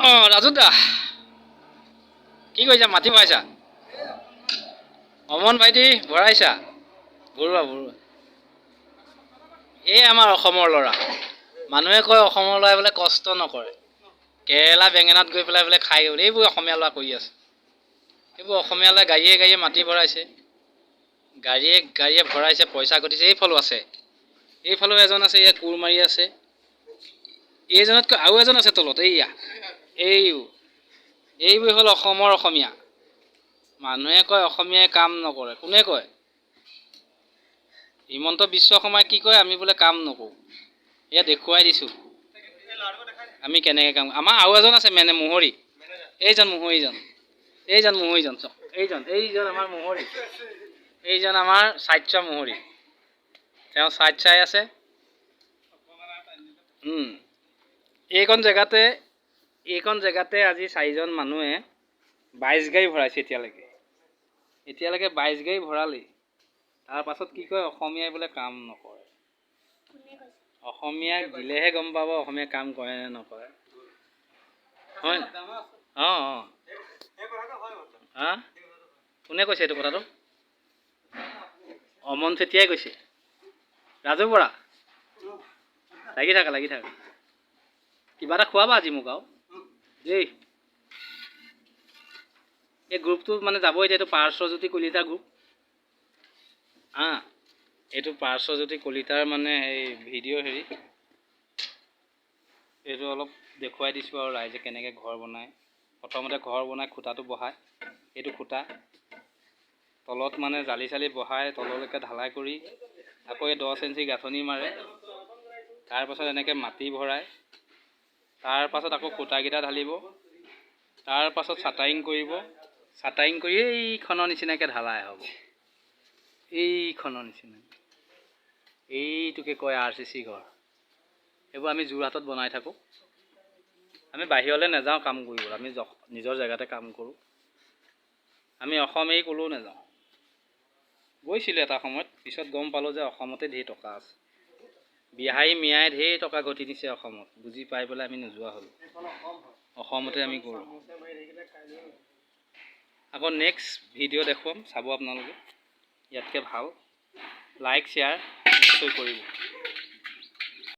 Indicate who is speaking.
Speaker 1: ৰাজু দা কি কৰিছা? মাটি ভৰাইছা? অমন ভাইটি ভৰাইছা? বৰুৱা বৰুৱা এই আমাৰ অসমৰ ল'ৰা। মানুহে কয় অসমৰ ল'ৰাই বোলে কষ্ট নকৰে, কেৰেলা বেঙেনাত গৈ পেলাই বোলে খাই বোলে। এইবোৰ অসমীয়া ল'ৰা কৰি আছে। এইবোৰ অসমীয়া ল'ৰাই গাড়ীয়ে গাড়ীয়ে মাটি ভৰাইছে, গাড়ীয়ে গাড়ীয়ে ভৰাইছে, পইচা ঘটিছে। এইফালো আছে, এইফালেও এজন আছে, ইয়াত কোৰ মাৰি আছে। এইজনতকৈ আৰু এজন আছে তলত, এইয়া এইবোৰ হ'ল অসমৰ অসমীয়া। মানুহে কয় অসমীয়াই কাম নকৰে। কোনে কয়? হিমন্ত বিশ্ব শৰ্মাই কি কয়? আমি বোলে কাম নকৰোঁ। এয়া দেখুৱাই দিছোঁ আমি কেনেকৈ কাম। আমাৰ আৰু এজন আছে মোহৰি, এইজন এইজন আমাৰ মোহৰি, এইজন আমাৰ স্বাস্থ্য মোহৰি। তেওঁ চাই আছে। এইখন জেগাতে আজি 4জন মানুহে 22 গাড়ী ভৰাইছে। এতিয়ালৈকে 22 গাড়ী ভৰালেই। তাৰ পাছত কি কয়? অসমীয়াই বোলে কাম নকৰে। অসমীয়াক দিলেহে গম পাব অসমীয়াই কাম কৰে নে নকৰে। হয়? হা? কোনে কৈছে এইটো কথাটো? অমন চেতিয়াই কৈছে। ৰাজু বৰা লাগি থাকা। কিবা এটা খোৱাবা আজি মোক আৰু দেই। এই গ্ৰুপটো মানে যাব এতিয়া। এইটো পাৰ্শ্বজ্যোতি কলিতা গ্ৰুপ। এইটো পাৰ্শ্বজ্যোতি কলিতাৰ মানে এই ভিডিঅ' এইটো অলপ দেখুৱাই দিছোঁ আৰু ৰাইজে কেনেকৈ ঘৰ বনায়। প্ৰথমতে ঘৰ বনাই খুটাটো বহায়, এইটো খুটা তলত মানে জালি চালি বহাই তললৈকে ঢালাই কৰি আকৌ এই 10 ইঞ্চি গাঁথনি মাৰে। তাৰপাছত এনেকৈ মাটি ভৰাই, তাৰপাছত আকৌ খুটাকেইটা ঢালিব, তাৰপাছত চাটাৰিং কৰিব। চাটাৰিং কৰি এইখনৰ নিচিনাকৈ ঢালাই হ'ব। এইখনৰ নিচিনা, এইটোকে কয় RCC ঘৰ। এইবোৰ আমি যোৰহাটত বনাই থাকোঁ। আমি বাহিৰলৈ নাযাওঁ কাম কৰিবলৈ, আমি নিজৰ জেগাতে কাম কৰোঁ। আমি অসমেই ক'লেও নাযাওঁ। গৈছিলোঁ এটা সময়ত, পিছত গম পালোঁ যে অসমতে ঢেৰ টকা আছে। বিহাৰী মিয়াই ঢেৰ টকা ঘটি নিছে অসমত, বুজি পাই পেলাই আমি নোযোৱা হ'লোঁ। অসমতে আমি কৰোঁ। আকৌ নেক্সট ভিডিঅ' দেখুৱাম, চাব আপোনালোকে। ইয়াতকৈ ভাল লাইক শ্বেয়াৰ নিশ্চয় কৰিব।